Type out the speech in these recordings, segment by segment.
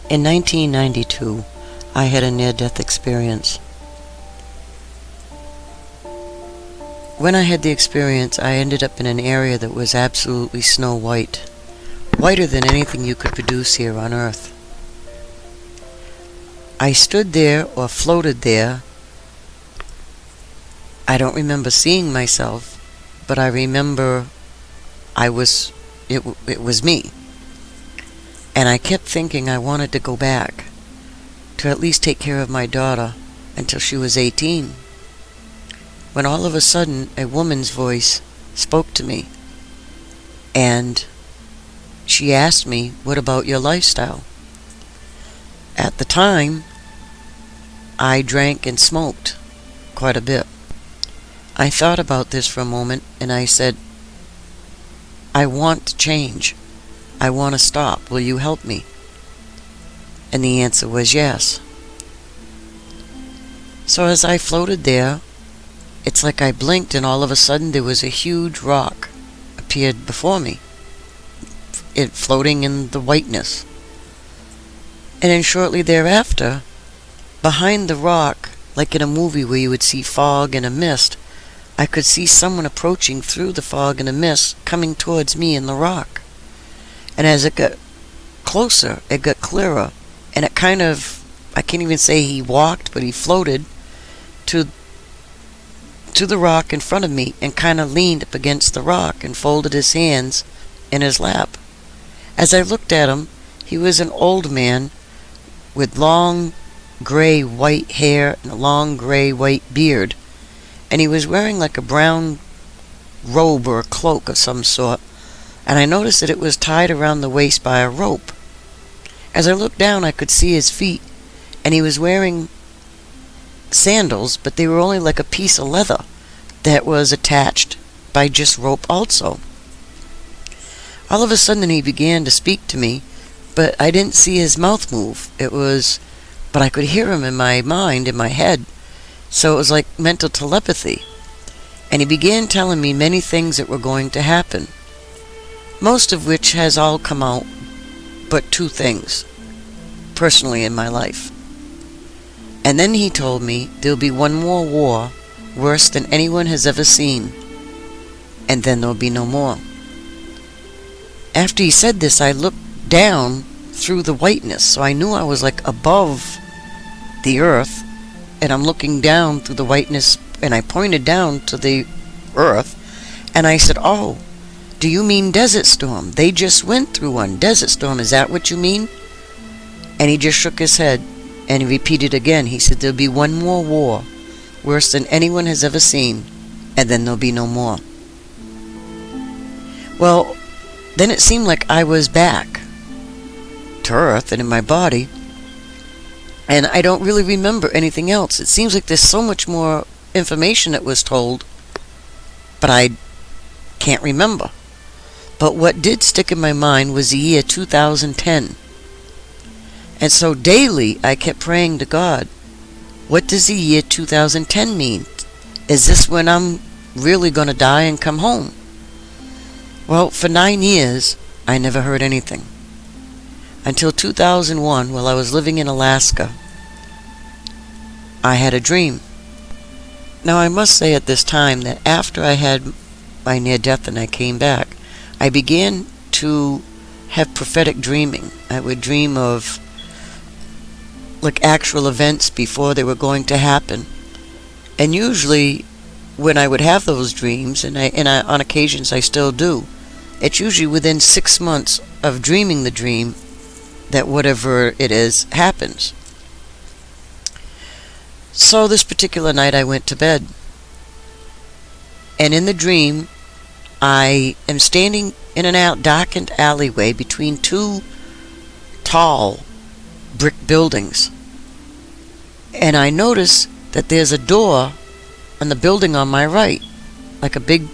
In 1992, I had a near-death experience. When I had the experience, I ended up in an area that was absolutely snow white, whiter than anything you could produce here on Earth. I stood there or floated there. I don't remember seeing myself, but I remember it was me. And I kept thinking I wanted to go back, to at least take care of my daughter until she was 18. When all of a sudden a woman's voice spoke to me, and she asked me, "What about your lifestyle?" At the time, I drank and smoked quite a bit. I thought about this for a moment, and I said, "I want to change. I want to stop. Will you help me?" And the answer was yes. So as I floated there, it's like I blinked and all of a sudden there was a huge rock appeared before me, it floating in the whiteness. And then shortly thereafter, behind the rock, like in a movie where you would see fog and a mist, I could see someone approaching through the fog and the mist, coming towards me in the rock. And as it got closer, it got clearer, and it kind of, I can't even say he walked, but he floated to the rock in front of me and kind of leaned up against the rock and folded his hands in his lap. As I looked at him, he was an old man with long gray white hair and a long gray white beard, and he was wearing like a brown robe or a cloak of some sort, and I noticed that it was tied around the waist by a rope. As I looked down, I could see his feet, and he was wearing sandals, but they were only like a piece of leather that was attached by just rope also. All of a sudden he began to speak to me, but I didn't see his mouth move. But I could hear him in my mind, in my head, so it was like mental telepathy. And he began telling me many things that were going to happen, most of which has all come out but two things, personally in my life. And then he told me there'll be one more war, worse than anyone has ever seen, and then there'll be no more. After he said this, I looked down through the whiteness, so I knew I was like above the earth, and I'm looking down through the whiteness, and I pointed down to the earth, and I said, "Oh, do you mean Desert Storm? They just went through one. Desert Storm, is that what you mean?" And he just shook his head, and he repeated again. He said, "There'll be one more war, worse than anyone has ever seen, and then there'll be no more." Well, then it seemed like I was back to Earth and in my body, and I don't really remember anything else. It seems like there's so much more information that was told, but I can't remember. But what did stick in my mind was the year 2010. And so daily I kept praying to God, what does the year 2010 mean? Is this when I'm really going to die and come home? Well, for 9 years, I never heard anything. Until 2001, while I was living in Alaska, I had a dream. Now, I must say at this time that after I had my near-death and I came back, I began to have prophetic dreaming. I would dream of like actual events before they were going to happen. And usually when I would have those dreams, and I on occasions I still do, it's usually within 6 months of dreaming the dream that whatever it is happens. So this particular night I went to bed, and in the dream I am standing in an darkened alleyway between two tall brick buildings, and I notice that there's a door on the building on my right, like a big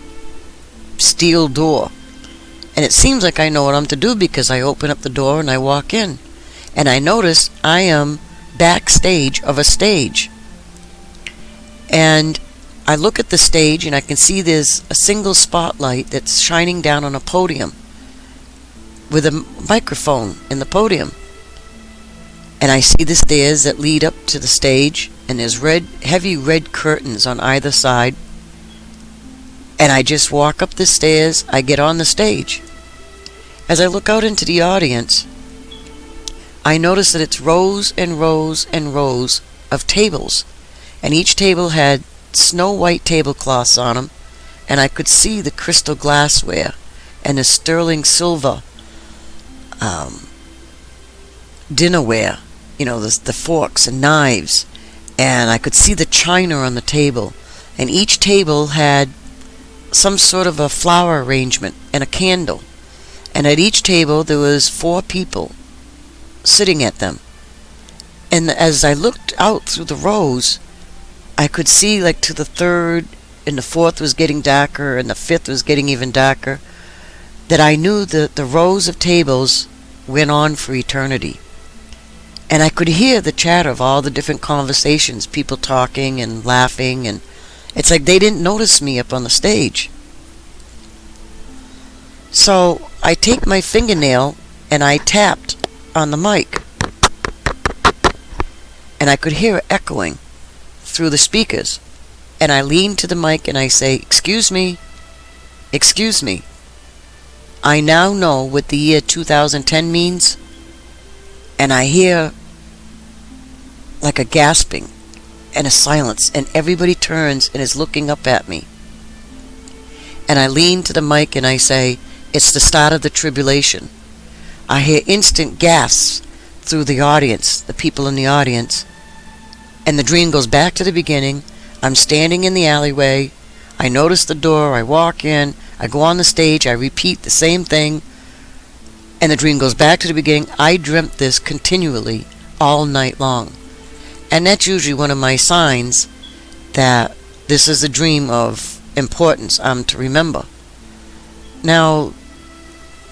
steel door. And it seems like I know what I'm to do, because I open up the door and I walk in, and I notice I am backstage of a stage. And I look at the stage and I can see there's a single spotlight that's shining down on a podium with a microphone in the podium. and I see the stairs that lead up to the stage, and there's heavy red curtains on either side. And I just walk up the stairs, I get on the stage. As I look out into the audience, I notice that it's rows and rows and rows of tables, and each table had snow white tablecloths on them, and I could see the crystal glassware and the sterling silver dinnerware, the forks and knives, and I could see the china on the table, and each table had some sort of a flower arrangement and a candle, and at each table there was 4 people sitting at them. And as I looked out through the rows, I could see to the 3rd, and the 4th was getting darker, and the 5th was getting even darker, that I knew that the rows of tables went on for eternity. And I could hear the chatter of all the different conversations, people talking and laughing, and it's like they didn't notice me up on the stage. So I take my fingernail and I tapped on the mic, and I could hear it echoing through the speakers. And I lean to the mic and I say, "Excuse me, excuse me. I now know what the year 2010 means." And I hear like a gasping and a silence, and everybody turns and is looking up at me. And I lean to the mic and I say, "It's the start of the tribulation." I hear instant gasps through the audience, the people in the audience, and the dream goes back to the beginning. I'm standing in the alleyway, I notice the door, I walk in, I go on the stage, I repeat the same thing, and the dream goes back to the beginning. I dreamt this continually all night long. And that's usually one of my signs that this is a dream of importance I'm to remember. Now,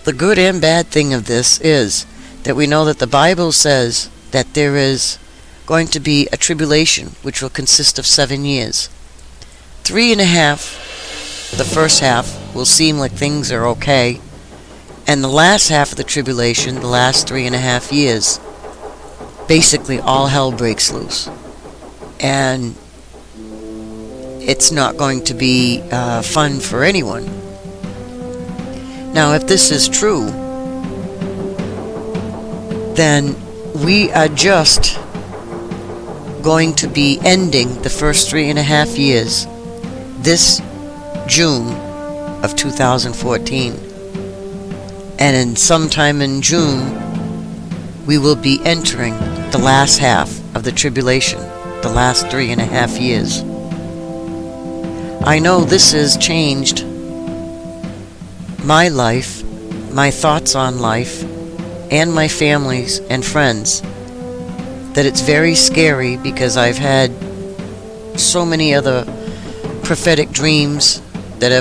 the good and bad thing of this is that we know that the Bible says that there is going to be a tribulation which will consist of 7 years. 3.5, the first half, will seem like things are okay, and the last half of the tribulation, the last 3.5 years, basically all hell breaks loose. And it's not going to be fun for anyone. Now, if this is true, then we are just going to be ending the first 3.5 years this June of 2014. And in sometime in June, we will be entering the last half of the tribulation, the last 3.5 years. I know this has changed my life, my thoughts on life, and my family's and friends, that it's very scary because I've had so many other prophetic dreams that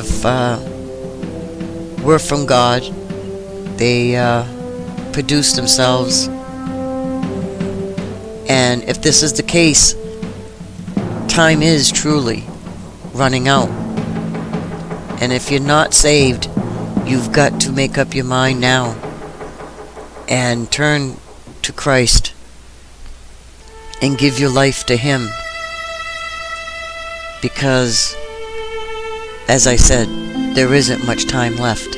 were from God. They produced themselves, and if this is the case, time is truly running out. And if you're not saved, you've got to make up your mind now and turn to Christ and give your life to Him, because, as I said, there isn't much time left.